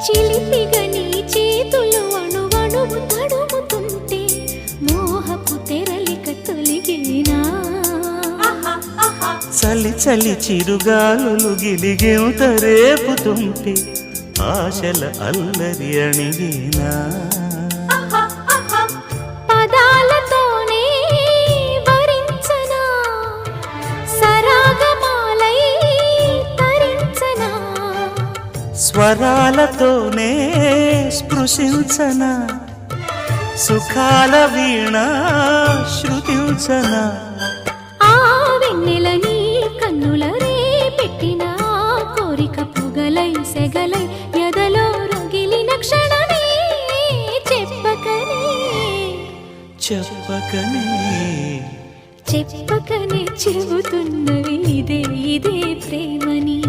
చిలిపిగా నీ చేతులు అణువణువు తడుముతుంటే మోహపు తెరలిక తొలిగేనా చలి చలి చిరుగాలులు గిలిగేంత రేపుతుంటే ఆశల అల్లరి అణిగేనా పదాలతోనే వరించనా సరాగమాలై తరించనా స్వరాలతోనే స్పృశించనా సుఖాల వీణ శృతించనా ఆ వెన్నెల నీ కన్నుల రే పెట్టిన కోరిక పొగలై సెగలై ఎదలో రగిలిన క్షణమే చెప్పకనే చెప్పకనే చెప్పకనే చెబుతున్నవి ఇదే ఇదే ప్రేమని